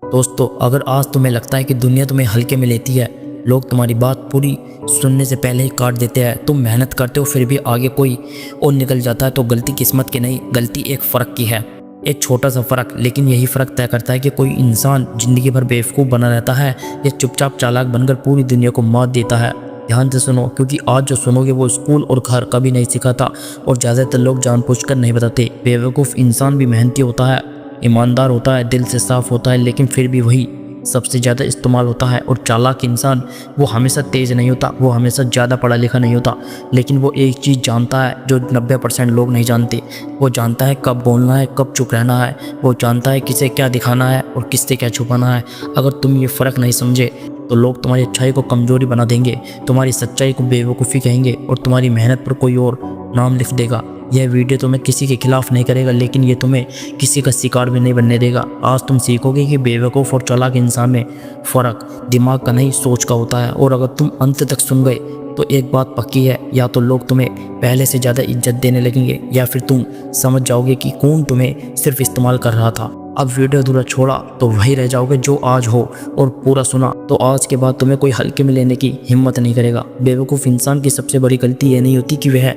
दोस्तों, अगर आज तुम्हें लगता है कि दुनिया तुम्हें हल्के में लेती है, लोग तुम्हारी बात पूरी सुनने से पहले ही काट देते हैं, तुम मेहनत करते हो फिर भी आगे कोई और निकल जाता है, तो गलती किस्मत की नहीं, गलती एक फ़र्क की है। एक छोटा सा फ़र्क, लेकिन यही फ़र्क तय करता है कि कोई इंसान ज़िंदगी भर बेवकूफ़ बना रहता है या चुपचाप चालाक बनकर पूरी दुनिया को मात देता है। ध्यान से सुनो, क्योंकि आज जो सुनोगे वो स्कूल और घर कभी नहीं सिखाता और ज़्यादातर लोग जानबूझकर नहीं बताते। बेवकूफ़ इंसान भी मेहनती होता है, ईमानदार होता है, दिल से साफ होता है, लेकिन फिर भी वही सबसे ज़्यादा इस्तेमाल होता है। और चालाक इंसान वो हमेशा तेज़ नहीं होता, वो हमेशा ज़्यादा पढ़ा लिखा नहीं होता, लेकिन वो एक चीज़ जानता है जो 90% लोग नहीं जानते। वो जानता है कब बोलना है, कब चुप रहना है। वो जानता है किसे क्या दिखाना है और किससे क्या छुपाना है। अगर तुम ये फ़र्क नहीं समझे तो लोग तुम्हारी अच्छाई को कमज़ोरी बना देंगे, तुम्हारी सच्चाई को बेवकूफ़ी कहेंगे और तुम्हारी मेहनत पर कोई और नाम लिख देगा। यह वीडियो तुम्हें किसी के खिलाफ नहीं करेगा, लेकिन ये तुम्हें किसी का शिकार भी नहीं बनने देगा। आज तुम सीखोगे कि बेवकूफ़ और चालाक इंसान में फ़र्क दिमाग का नहीं, सोच का होता है। और अगर तुम अंत तक सुन गए तो एक बात पक्की है, या तो लोग तुम्हें पहले से ज़्यादा इज्जत देने लगेंगे या फिर तुम समझ जाओगे कि कौन तुम्हें सिर्फ इस्तेमाल कर रहा था। अब वीडियो अधूरा छोड़ा तो वही रह जाओगे जो आज हो, और पूरा सुना तो आज के बाद तुम्हें कोई हल्के में लेने की हिम्मत नहीं करेगा। बेवकूफ़ इंसान की सबसे बड़ी गलती ये नहीं होती कि वह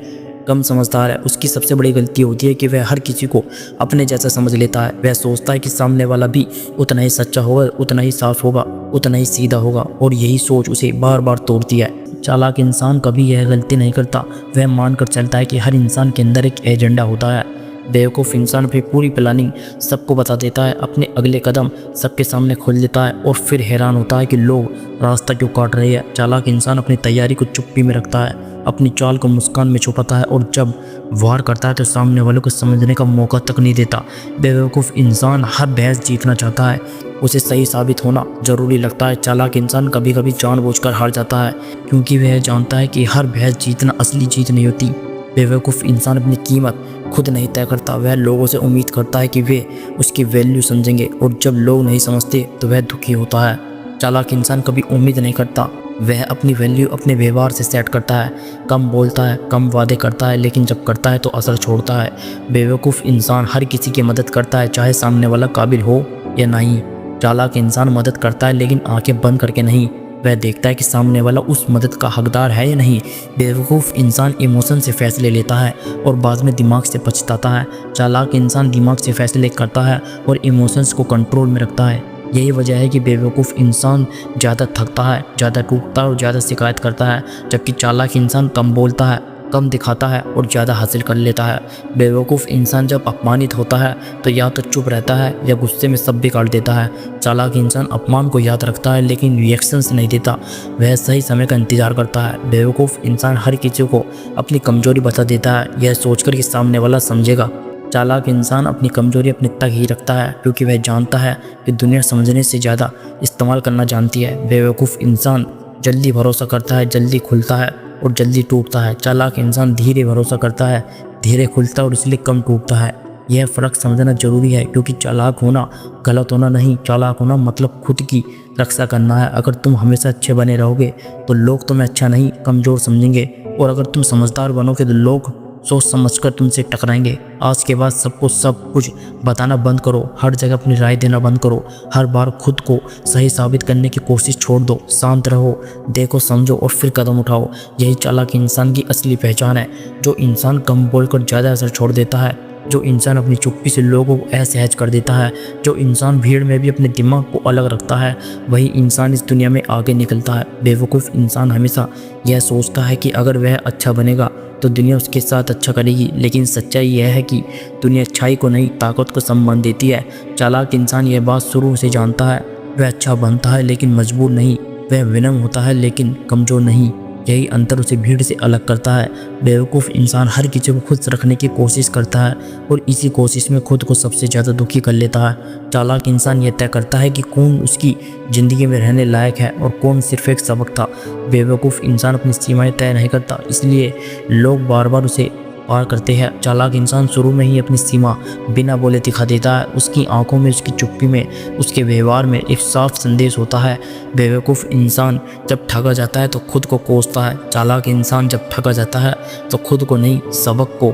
कम समझदार है, उसकी सबसे बड़ी गलती होती है कि वह हर किसी को अपने जैसा समझ लेता है। वह सोचता है कि सामने वाला भी उतना ही सच्चा होगा, उतना ही साफ होगा, उतना ही सीधा होगा, और यही सोच उसे बार बार तोड़ती है। चालाक इंसान कभी यह गलती नहीं करता, वह मानकर चलता है कि हर इंसान के अंदर एक एजेंडा होता है। बेवकूफ़ इंसान फिर पूरी प्लानिंग सबको बता देता है, अपने अगले कदम सबके सामने खोल देता है और फिर हैरान होता है कि लोग रास्ता क्यों काट रहे हैं। चालाक इंसान अपनी तैयारी को चुप्पी में रखता है, अपनी चाल को मुस्कान में छुपाता है, और जब वार करता है तो सामने वालों को समझने का मौका तक नहीं देता। बेवकूफ़ इंसान हर बहस जीतना चाहता है, उसे सही साबित होना ज़रूरी लगता है। चालाक इंसान कभी कभी जानबूझकर हार जाता है, क्योंकि वह जानता है कि हर बहस जीतना असली जीत नहीं होती। बेवकूफ़ इंसान अपनी कीमत खुद नहीं तय करता, वह लोगों से उम्मीद करता है कि वे उसकी वैल्यू समझेंगे, और जब लोग नहीं समझते तो वह दुखी होता है। चालाक इंसान कभी उम्मीद नहीं करता, वह अपनी वैल्यू अपने व्यवहार से सेट करता है। कम बोलता है, कम वादे करता है, लेकिन जब करता है तो असर छोड़ता है। बेवकूफ़ इंसान हर किसी की मदद करता है, चाहे सामने वाला काबिल हो या नहीं। चालाक इंसान मदद करता है, लेकिन आंखें बंद करके नहीं, वह देखता है कि सामने वाला उस मदद का हकदार है या नहीं। बेवकूफ़ इंसान इमोशन से फैसले लेता है और बाद में दिमाग से पछताता है। चालाक इंसान दिमाग से फैसले करता है और इमोशंस को कंट्रोल में रखता है। यही वजह है कि बेवकूफ़ इंसान ज़्यादा थकता है, ज़्यादा टूटता है और ज़्यादा शिकायत करता है, जबकि चालाक इंसान कम बोलता है, कम दिखाता है और ज़्यादा हासिल कर लेता है। बेवकूफ़ इंसान जब अपमानित होता है तो या तो चुप रहता है या गुस्से में सब बिगाड़ देता है। चालाक इंसान अपमान को याद रखता है, लेकिन रिएक्शंस नहीं देता, वह सही समय का इंतज़ार करता है। बेवकूफ़ इंसान हर किसी को अपनी कमज़ोरी बता देता है, यह सोचकर कि सामने वाला समझेगा। चालाक इंसान अपनी कमज़ोरी अपने तक ही रखता है, क्योंकि वह जानता है कि दुनिया समझने से ज़्यादा इस्तेमाल करना जानती है। बेवकूफ़ इंसान जल्दी भरोसा करता है, जल्दी खुलता है और जल्दी टूटता है। चालाक इंसान धीरे भरोसा करता है, धीरे खुलता है और इसलिए कम टूटता है। यह फ़र्क समझना ज़रूरी है, क्योंकि चालाक होना गलत होना नहीं, चालाक होना मतलब खुद की रक्षा करना है। अगर तुम हमेशा अच्छे बने रहोगे तो लोग तुम्हें अच्छा नहीं, कमज़ोर समझेंगे, और अगर तुम समझदार बनोगे तो लोग सोच समझकर तुमसे टकराएंगे। आज के बाद सबको सब कुछ बताना बंद करो, हर जगह अपनी राय देना बंद करो, हर बार खुद को सही साबित करने की कोशिश छोड़ दो। शांत रहो, देखो, समझो और फिर कदम उठाओ। यही चालाक इंसान की असली पहचान है। जो इंसान कम बोलकर ज़्यादा असर छोड़ देता है, जो इंसान अपनी चुप्पी से लोगों को असहज कर देता है, जो इंसान भीड़ में भी अपने दिमाग को अलग रखता है, वही इंसान इस दुनिया में आगे निकलता है। बेवकूफ़ इंसान हमेशा यह सोचता है कि अगर वह अच्छा बनेगा तो दुनिया उसके साथ अच्छा करेगी, लेकिन सच्चाई यह है कि दुनिया अच्छाई को नहीं, ताकत को सम्मान देती है। चालाक इंसान यह बात शुरू से जानता है, वह अच्छा बनता है लेकिन मजबूर नहीं, वह विनम्र होता है लेकिन कमज़ोर नहीं। यही अंतर उसे भीड़ से अलग करता है। बेवकूफ़ इंसान हर किसी को खुश रखने की कोशिश करता है और इसी कोशिश में खुद को सबसे ज़्यादा दुखी कर लेता है। चालाक इंसान यह तय करता है कि कौन उसकी ज़िंदगी में रहने लायक है और कौन सिर्फ एक सबक था। बेवकूफ़ इंसान अपनी सीमाएं तय नहीं करता, इसलिए लोग बार बार उसे पार करते हैं। चालाक इंसान शुरू में ही अपनी सीमा बिना बोले दिखा देता है। उसकी आंखों में, उसकी चुप्पी में, उसके व्यवहार में एक साफ संदेश होता है। बेवकूफ़ इंसान जब ठगा जाता है तो खुद को कोसता है, चालाक इंसान जब ठगा जाता है तो खुद को नहीं, सबक को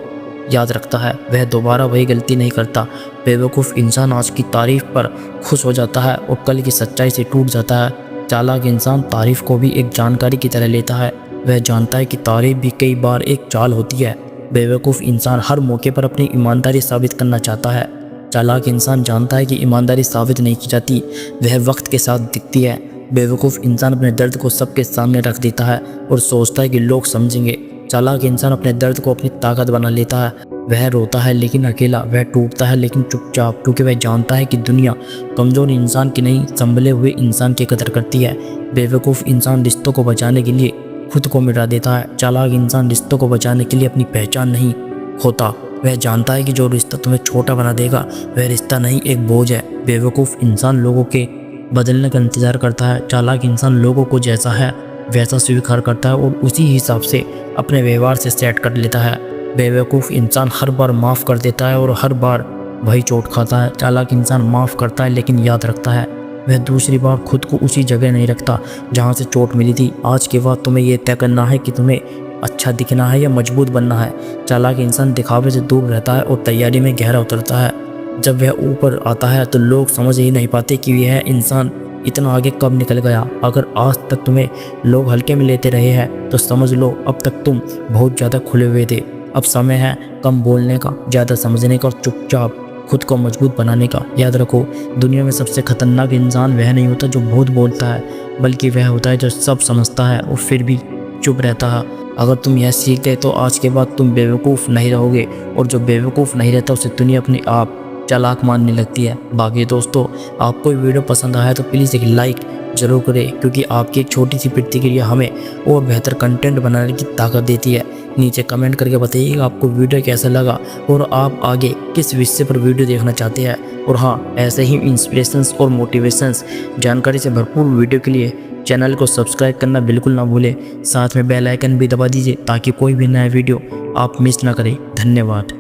याद रखता है वह दोबारा वही गलती नहीं करता। बेवकूफ़ इंसान आज की तारीफ पर खुश हो जाता है और कल की सच्चाई से टूट जाता है। चालाक इंसान तारीफ को भी एक जानकारी की तरह लेता है। वह जानता है कि तारीफ भी कई बार एक चाल होती है। बेवकूफ़ इंसान हर मौके पर अपनी ईमानदारी साबित करना चाहता है। चालाक इंसान जानता है कि ईमानदारी साबित नहीं की जाती, वह वक्त के साथ दिखती है। बेवकूफ़ इंसान अपने दर्द को सबके सामने रख देता है और सोचता है कि लोग समझेंगे। चालाक इंसान अपने दर्द को अपनी ताकत बना लेता है। वह रोता है लेकिन अकेला, वह टूटता है लेकिन चुपचाप, क्योंकि वह जानता है कि दुनिया कमज़ोर इंसान की नहीं, संभले हुए इंसान की कदर करती है। बेवकूफ़ इंसान रिश्तों को बचाने के लिए खुद को मिटा देता है। चालाक इंसान रिश्तों को बचाने के लिए अपनी पहचान नहीं खोता। वह जानता है कि जो रिश्ता तुम्हें छोटा बना देगा वह रिश्ता नहीं, एक बोझ है। बेवकूफ़ इंसान लोगों के बदलने का इंतज़ार करता है। चालाक इंसान लोगों को जैसा है वैसा स्वीकार करता है और उसी हिसाब से अपने व्यवहार से सेट कर लेता है। बेवकूफ़ इंसान हर बार माफ़ कर देता है और हर बार वही चोट खाता है। चालाक इंसान माफ़ करता है लेकिन याद रखता है। वह दूसरी बार खुद को उसी जगह नहीं रखता जहाँ से चोट मिली थी। आज के बाद तुम्हें यह तय करना है कि तुम्हें अच्छा दिखना है या मजबूत बनना है। चालाक इंसान दिखावे से दूर रहता है और तैयारी में गहरा उतरता है। जब वह ऊपर आता है तो लोग समझ ही नहीं पाते कि यह इंसान इतना आगे कब निकल गया। अगर आज तक तुम्हें लोग हल्के में लेते रहे हैं तो समझ लो अब तक तुम बहुत ज़्यादा खुले हुए थे। अब समय है कम बोलने का, ज़्यादा समझने का और चुपचाप खुद को मजबूत बनाने का। याद रखो, दुनिया में सबसे खतरनाक इंसान वह नहीं होता जो बहुत बोलता है, बल्कि वह होता है जो सब समझता है और फिर भी चुप रहता है। अगर तुम यह सीख गए तो आज के बाद तुम बेवकूफ़ नहीं रहोगे, और जो बेवकूफ़ नहीं रहता उसे दुनिया अपने आप चालाक मानने लगती है। बाकी दोस्तों, आपको ये वीडियो पसंद आया तो प्लीज़ एक लाइक ज़रूर करें, क्योंकि आपकी एक छोटी सी प्रतिक्रिया हमें और बेहतर कंटेंट बनाने की ताकत देती है। नीचे कमेंट करके बताइएगा आपको वीडियो कैसा लगा और आप आगे किस विषय पर वीडियो देखना चाहते हैं। और हाँ, ऐसे ही इंस्पिरेशंस और मोटिवेशंस जानकारी से भरपूर वीडियो के लिए चैनल को सब्सक्राइब करना बिल्कुल ना भूलें। साथ में बेल आइकन भी दबा दीजिए ताकि कोई भी नया वीडियो आप मिस ना करें। धन्यवाद।